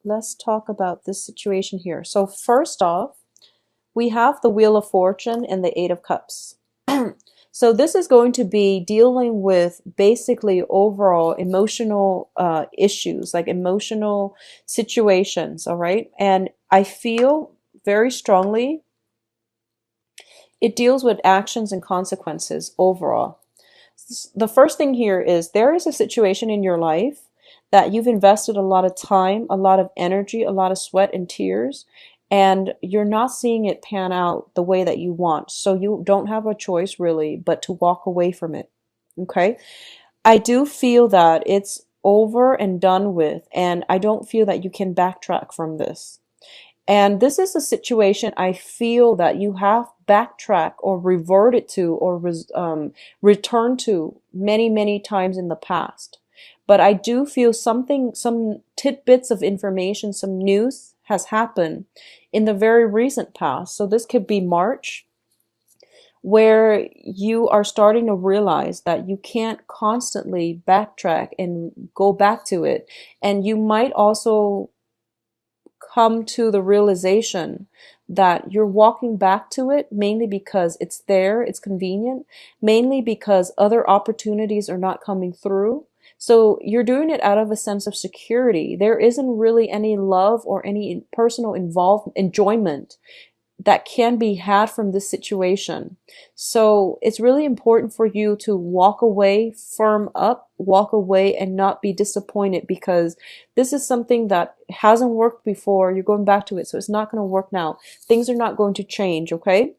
let's talk about this situation here. So first off, we have the Wheel of Fortune and the Eight of Cups. So this is going to be dealing with basically overall emotional issues, like emotional situations, all right? And I feel very strongly it deals with actions and consequences overall. The first thing here is there is a situation in your life that you've invested a lot of time, a lot of energy, a lot of sweat and tears, and you're not seeing it pan out the way that you want. So you don't have a choice really but to walk away from it. Okay? I do feel that it's over and done with, and I don't feel that you can backtrack from this. And this is a situation I feel that you have backtracked or reverted to or returned to many, many times in the past. But I do feel something, some tidbits of information, some news has happened in the very recent past. So this could be March, where you are starting to realize that you can't constantly backtrack and go back to it. And you might also come to the realization that you're walking back to it mainly because it's there, it's convenient, mainly because other opportunities are not coming through. So you're doing it out of a sense of security. There isn't really any love or any personal involvement, enjoyment that can be had from this situation. So it's really important for you to walk away, firm up, walk away and not be disappointed because this is something that hasn't worked before. You're going back to it, so it's not going to work now. Things are not going to change, okay?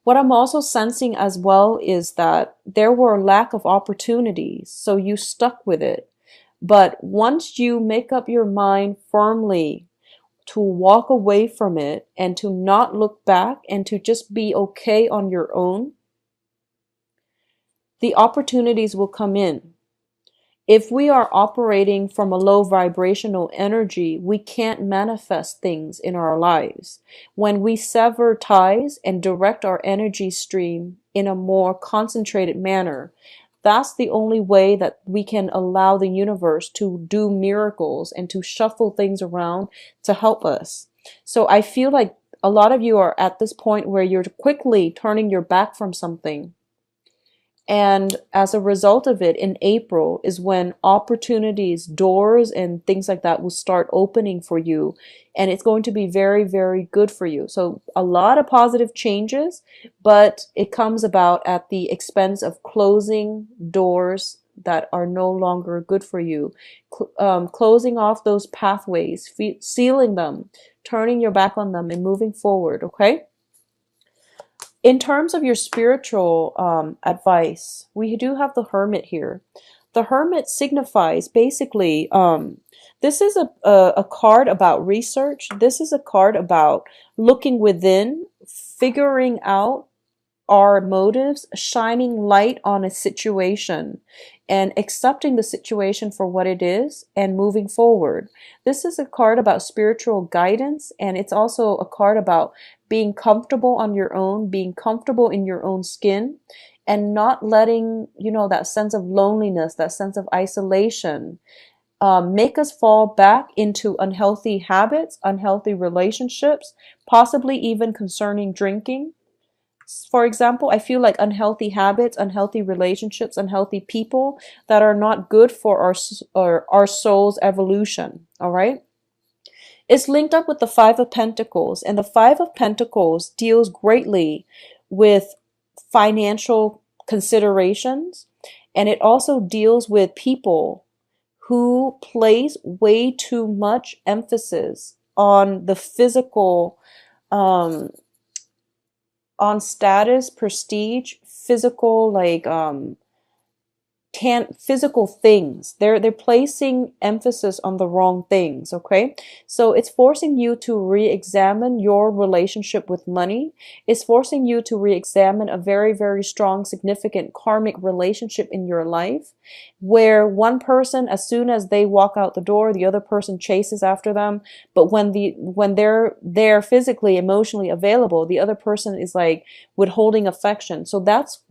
What I'm also sensing as well is that there were a lack of opportunities, so you stuck with it. But once you make up your mind firmly to walk away from it and to not look back and to just be okay on your own, the opportunities will come in. If we are operating from a low vibrational energy, we can't manifest things in our lives. When we sever ties and direct our energy stream in a more concentrated manner, that's the only way that we can allow the universe to do miracles and to shuffle things around to help us. So I feel like a lot of you are at this point where you're quickly turning your back from something. And as a result of it, in April is when opportunities, doors, and things like that will start opening for you. And it's going to be very, very good for you. So a lot of positive changes, but it comes about at the expense of closing doors that are no longer good for you. Closing off those pathways, sealing them, turning your back on them, and moving forward, okay? In terms of your spiritual advice, we do have the Hermit here. The Hermit signifies basically, this is a card about research. This is a card about looking within, figuring out our motives, shining light on a situation, and accepting the situation for what it is and moving forward. This is a card about spiritual guidance, and it's also a card about being comfortable on your own, being comfortable in your own skin, and not letting, that sense of loneliness, that sense of isolation, make us fall back into unhealthy habits, unhealthy relationships, possibly even concerning drinking. For example, I feel like unhealthy habits, unhealthy relationships, unhealthy people that are not good for our soul's evolution. All right. It's linked up with the Five of Pentacles, and the Five of Pentacles deals greatly with financial considerations, and it also deals with people who place way too much emphasis on the physical, um, on status, prestige, physical, like physical things. They're placing emphasis on the wrong things, okay? So it's forcing you to re-examine your relationship with money. It's forcing you to re-examine a very, very strong, significant karmic relationship in your life, where one person, as soon as they walk out the door, the other person chases after them. But when they're physically, emotionally available, the other person is like withholding affection. So that's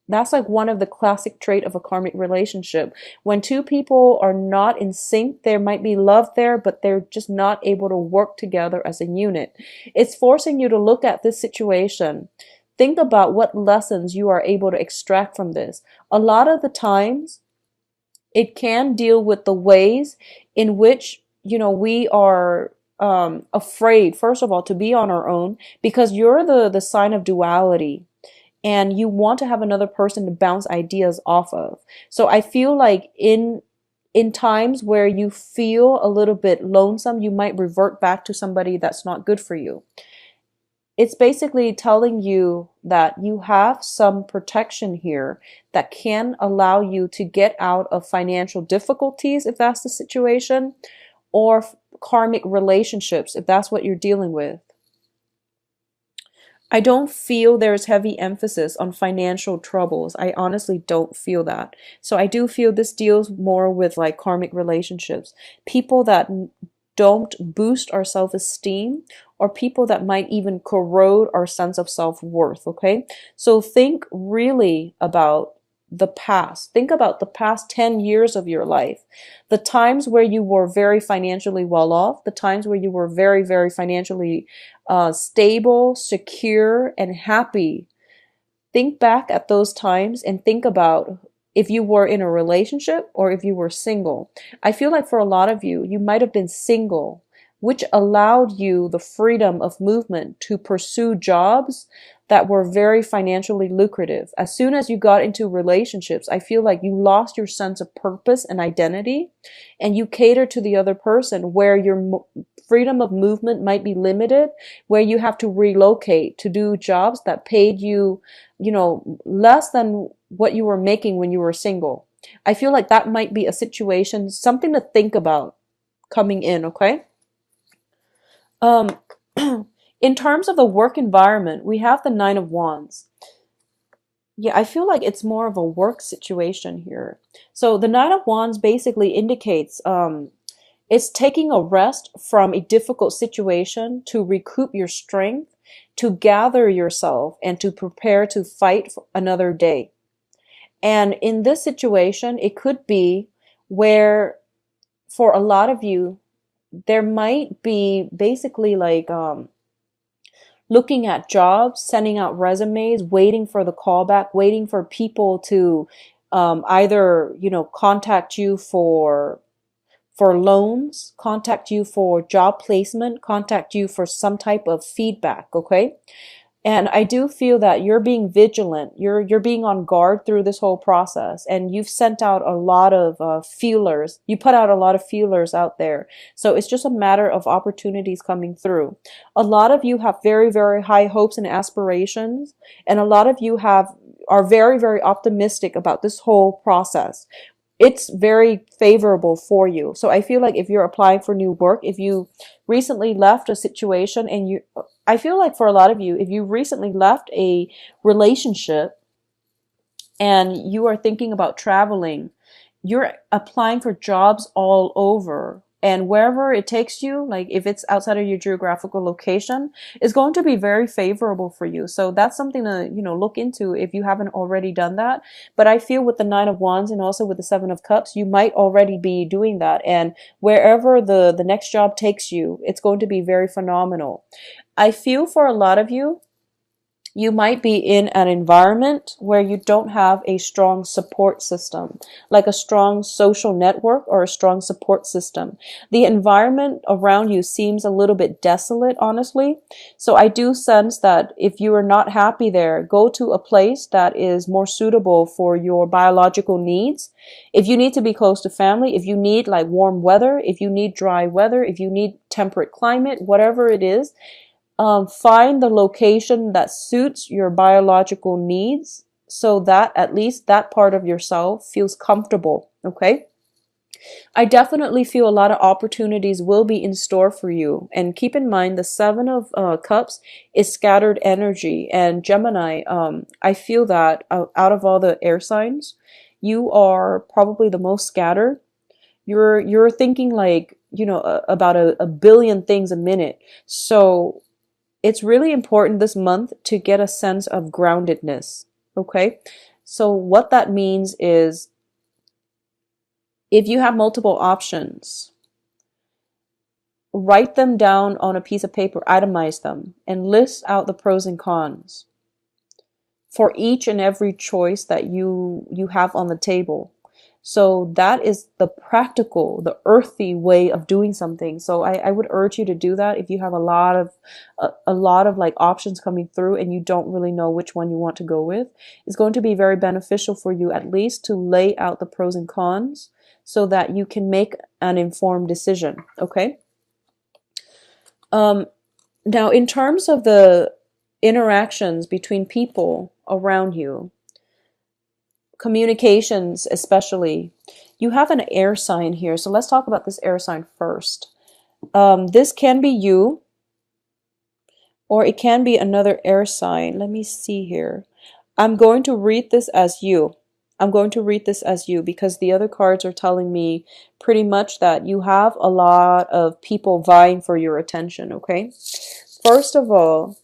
That's like one of the classic trait of a karmic relationship. When two people are not in sync, there might be love there, but they're just not able to work together as a unit. It's forcing you to look at this situation. Think about what lessons you are able to extract from this. A lot of the times, it can deal with the ways in which, we are afraid, first of all, to be on our own because you're the sign of duality and you want to have another person to bounce ideas off of. So I feel like in times where you feel a little bit lonesome, you might revert back to somebody that's not good for you. It's basically telling you that you have some protection here that can allow you to get out of financial difficulties if that's the situation, or karmic relationships if that's what you're dealing with. I don't feel there's heavy emphasis on financial troubles. I honestly don't feel that. So I do feel this deals more with like karmic relationships. People that don't boost our self-esteem, or people that might even corrode our sense of self-worth, okay? So think really about the past. Think about the past 10 years of your life. The times where you were very financially well off, the times where you were very, very financially stable, secure, and happy. Think back at those times and think about if you were in a relationship or if you were single. I feel like for a lot of you, you might have been single, which allowed you the freedom of movement to pursue jobs that were very financially lucrative. As soon as you got into relationships, I feel like you lost your sense of purpose and identity, and you cater to the other person where your freedom of movement might be limited, where you have to relocate to do jobs that paid you, less than what you were making when you were single. I feel like that might be a situation, something to think about coming in, okay? Um, in terms of the work environment, we have the Nine of Wands. Yeah, I feel like it's more of a work situation here. So the Nine of Wands basically indicates it's taking a rest from a difficult situation to recoup your strength, to gather yourself, and to prepare to fight for another day. And in this situation, it could be where for a lot of you, there might be basically like looking at jobs, sending out resumes, waiting for the callback, waiting for people to either, contact you for loans, contact you for job placement, contact you for some type of feedback, okay? And I do feel that you're being vigilant. You're being on guard through this whole process, and you've sent out a lot of feelers. You put out a lot of feelers out there. So it's just a matter of opportunities coming through. A lot of you have very, very high hopes and aspirations, and a lot of you are very, very optimistic about this whole process. It's very favorable for you. So I feel like if you're applying for new work, if you recently left a situation I feel like for a lot of you, if you recently left a relationship and you are thinking about traveling, you're applying for jobs all over. And wherever it takes you, like if it's outside of your geographical location, is going to be very favorable for you. So that's something to, look into if you haven't already done that. But I feel with the Nine of Wands and also with the Seven of Cups, you might already be doing that. And wherever the next job takes you, it's going to be very phenomenal. I feel for a lot of you, you might be in an environment where you don't have a strong support system, like a strong social network or a strong support system. The environment around you seems a little bit desolate, honestly. So I do sense that if you are not happy there, go to a place that is more suitable for your biological needs. If you need to be close to family, if you need like warm weather, if you need dry weather, if you need temperate climate, whatever it is, find the location that suits your biological needs so that at least that part of yourself feels comfortable, okay? I definitely feel a lot of opportunities will be in store for you. And keep in mind, the Seven of Cups is scattered energy. And Gemini, I feel that out of all the air signs, you are probably the most scattered. You're thinking like, about a billion things a minute. So it's really important this month to get a sense of groundedness, okay? So what that means is if you have multiple options, write them down on a piece of paper, itemize them, and list out the pros and cons for each and every choice that you have on the table. So that is the practical, the earthy way of doing something. So I would urge you to do that if you have a lot of like options coming through and you don't really know which one you want to go with. It's going to be very beneficial for you at least to lay out the pros and cons so that you can make an informed decision. Okay. Now, in terms of the interactions between people around you, communications especially, you have an air sign here. So let's talk about this air sign first. This can be you, or it can be another air sign. Let me see here. I'm going to read this as you. I'm going to read this as you because the other cards are telling me pretty much that you have a lot of people vying for your attention, okay? First of all,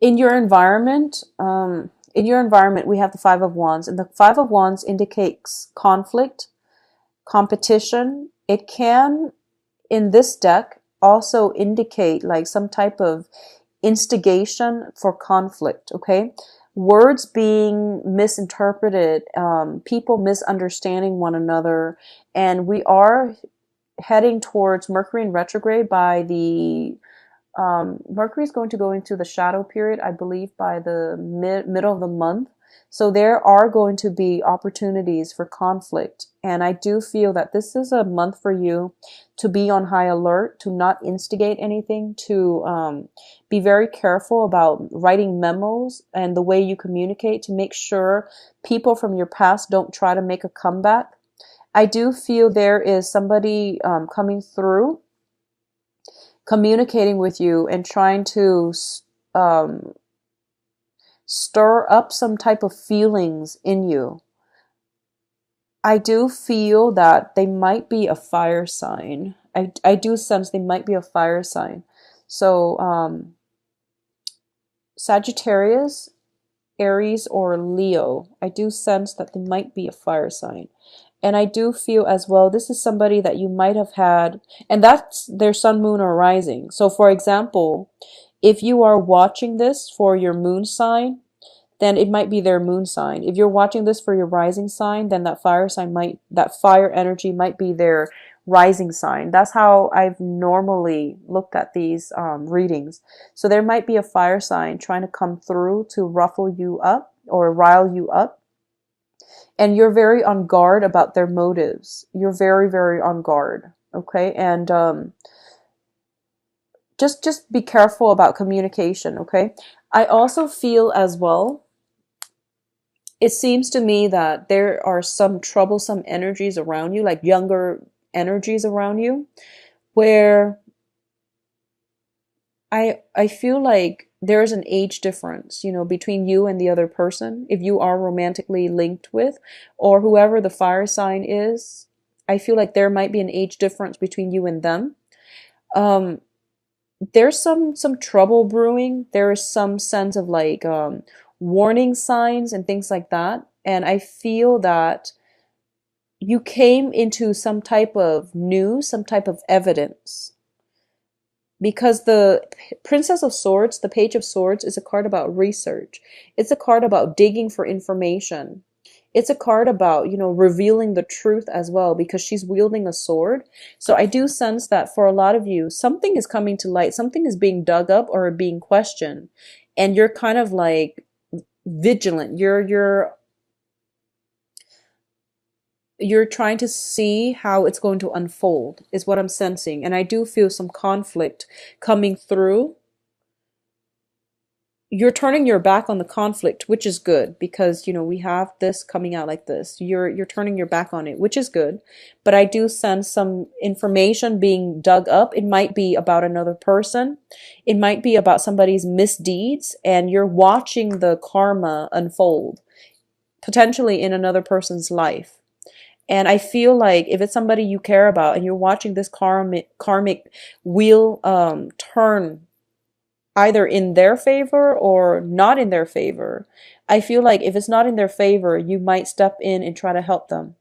in your environment, we have the Five of Wands, and the Five of Wands indicates conflict, competition. It can, in this deck, also indicate like some type of instigation for conflict, okay? Words being misinterpreted, people misunderstanding one another, and we are heading towards Mercury in retrograde by the Mercury is going to go into the shadow period, I believe, by the middle of the month. So there are going to be opportunities for conflict. And I do feel that this is a month for you to be on high alert, to not instigate anything, to be very careful about writing memos and the way you communicate to make sure people from your past don't try to make a comeback. I do feel there is somebody coming through, communicating with you and trying to stir up some type of feelings in you. I do feel that they might be a fire sign. I do sense they might be a fire sign. So Sagittarius, Aries, or Leo, I do sense that they might be a fire sign. And I do feel as well, this is somebody that you might have had, and that's their sun, moon, or rising. So for example, if you are watching this for your moon sign, then it might be their moon sign. If you're watching this for your rising sign, then that fire energy might be their rising sign. That's how I've normally looked at these readings. So there might be a fire sign trying to come through to ruffle you up or rile you up. And you're very on guard about their motives. You're very, very on guard. Okay. And just be careful about communication. Okay. I also feel as well, it seems to me that there are some troublesome energies around you, like younger energies around you, where I feel like there is an age difference, between you and the other person, if you are romantically linked with, or whoever the fire sign is. I feel like there might be an age difference between you and them. There's some trouble brewing. There is some sense of like warning signs and things like that. And I feel that you came into some type of news, some type of evidence. Because the Princess of Swords, the Page of Swords, is a card about research. It's a card about digging for information. It's a card about, revealing the truth as well, because she's wielding a sword. So I do sense that for a lot of you, something is coming to light. Something is being dug up or being questioned. And you're kind of like vigilant. You're trying to see how it's going to unfold, is what I'm sensing. And I do feel some conflict coming through. You're turning your back on the conflict, which is good, because we have this coming out like this. You're turning your back on it, which is good. But I do sense some information being dug up. It might be about another person. It might be about somebody's misdeeds, and you're watching the karma unfold, potentially in another person's life. And I feel like if it's somebody you care about and you're watching this karmic wheel turn either in their favor or not in their favor. I feel like if it's not in their favor, you might step in and try to help them.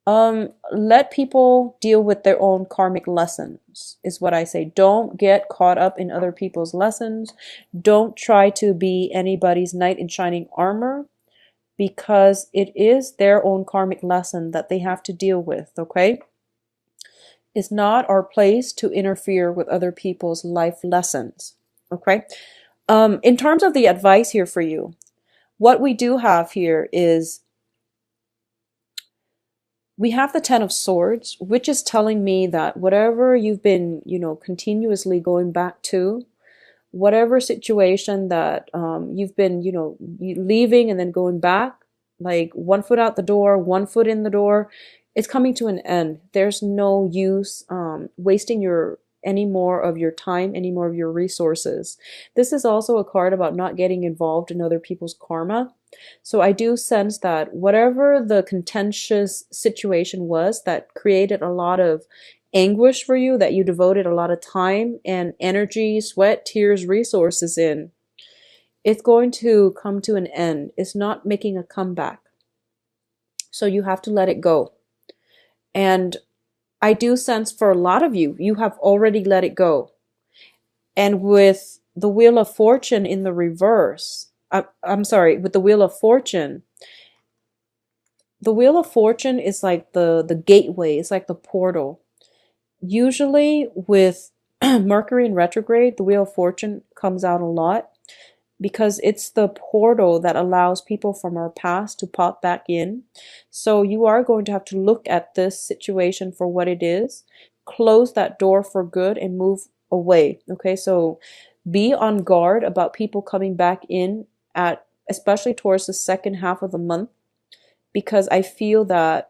Let people deal with their own karmic lessons, is what I say. Don't get caught up in other people's lessons. Don't try to be anybody's knight in shining armor, because it is their own karmic lesson that they have to deal with, okay? It's not our place to interfere with other people's life lessons, okay? In terms of the advice here for you, what we do have here is we have the Ten of Swords, which is telling me that whatever you've been, continuously going back to, whatever situation that you've been, leaving and then going back, like one foot out the door, one foot in the door, it's coming to an end. There's no use wasting any more of your time, any more of your resources. This is also a card about not getting involved in other people's karma. So I do sense that whatever the contentious situation was that created a lot of anguish for you, that you devoted a lot of time and energy, sweat, tears, resources in, it's going to come to an end. It's not making a comeback. So you have to let it go. And I do sense for a lot of you, you have already let it go. And with the Wheel of Fortune in the reverse, I'm sorry, with the Wheel of Fortune is like the gateway. It's like the portal. Usually with Mercury in retrograde, the Wheel of Fortune comes out a lot because it's the portal that allows people from our past to pop back in. So you are going to have to look at this situation for what it is, close that door for good and move away. Okay, so be on guard about people coming back in especially towards the second half of the month, because I feel that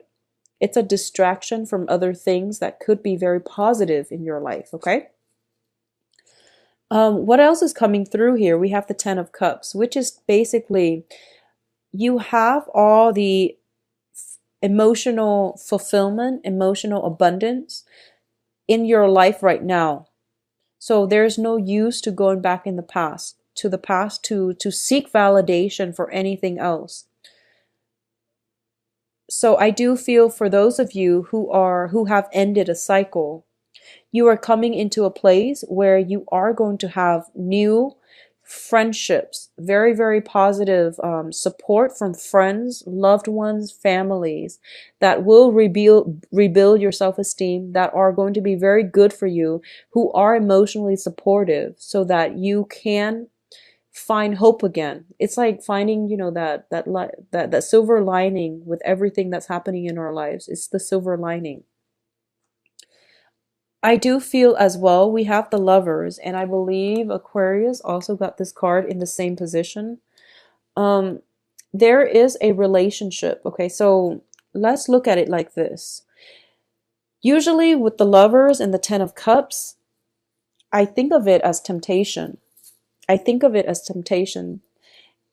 it's a distraction from other things that could be very positive in your life, okay? What else is coming through here? We have the Ten of Cups, which is basically you have all the emotional fulfillment, emotional abundance in your life right now. So there's no use to going back in the past, to seek validation for anything else. So I do feel for those of you who have ended a cycle, you are coming into a place where you are going to have new friendships, very, very positive support from friends, loved ones, families that will rebuild your self-esteem, that are going to be very good for you, who are emotionally supportive so that you can find hope again. It's like finding, that silver lining with everything that's happening in our lives. It's the silver lining. I do feel as well, we have the Lovers, and I believe Aquarius also got this card in the same position. There is a relationship. Okay, so let's look at it like this. Usually with the Lovers and the Ten of Cups, I think of it as temptation.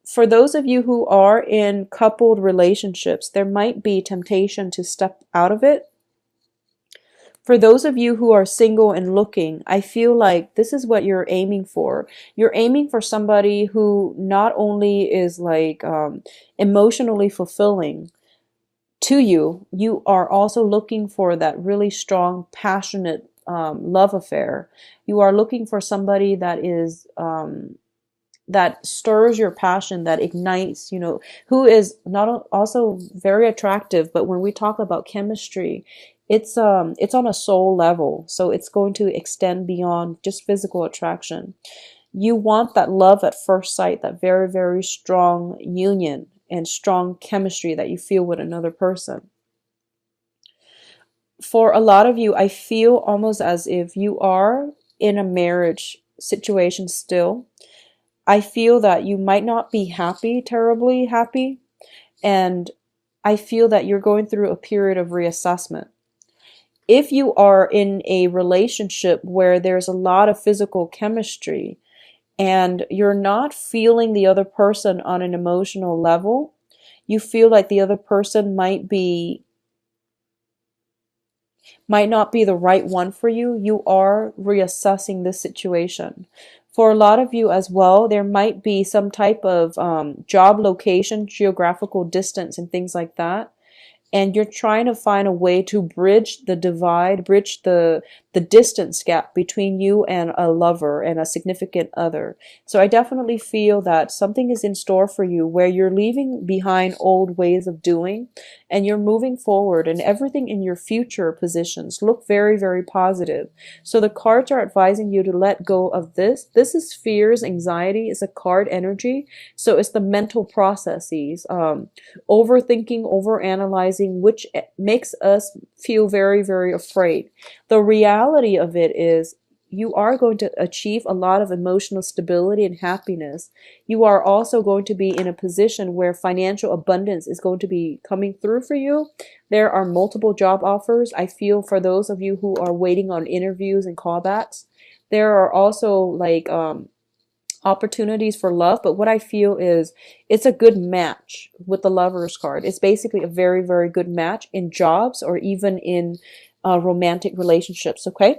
For those of you who are in coupled relationships, there might be temptation to step out of it. For those of you who are single and looking, I feel like this is what you're aiming for. You're aiming for somebody who not only is like emotionally fulfilling to you, you are also looking for that really strong, passionate love affair. You are looking for somebody that is that stirs your passion, that ignites, who is not also very attractive, but when we talk about chemistry, it's on a soul level, so it's going to extend beyond just physical attraction. You want that love at first sight, that very, very strong union and strong chemistry that you feel with another person. For a lot of you, I feel almost as if you are in a marriage situation still. I feel that you might not be happy, terribly happy, and I feel that you're going through a period of reassessment. If you are in a relationship where there's a lot of physical chemistry and you're not feeling the other person on an emotional level, you feel like the other person might not be the right one for you, you are reassessing this situation. For a lot of you as well, there might be some type of job location, geographical distance, and things like that, and you're trying to find a way to bridge the divide, bridge the distance gap between you and a lover and a significant other. So I definitely feel that something is in store for you where you're leaving behind old ways of doing and you're moving forward, and everything in your future positions look very, very positive. So the cards are advising you to let go of this. This is fears, anxiety. It's a card energy. So it's the mental processes, overthinking, overanalyzing, which makes us feel very, very afraid. The reality of it is you are going to achieve a lot of emotional stability and happiness. You are also going to be in a position where financial abundance is going to be coming through for you. There are multiple job offers. I feel for those of you who are waiting on interviews and callbacks, there are also like opportunities for love, but what I feel is it's a good match with the Lovers card. It's basically a very, very good match in jobs or even in romantic relationships. Okay,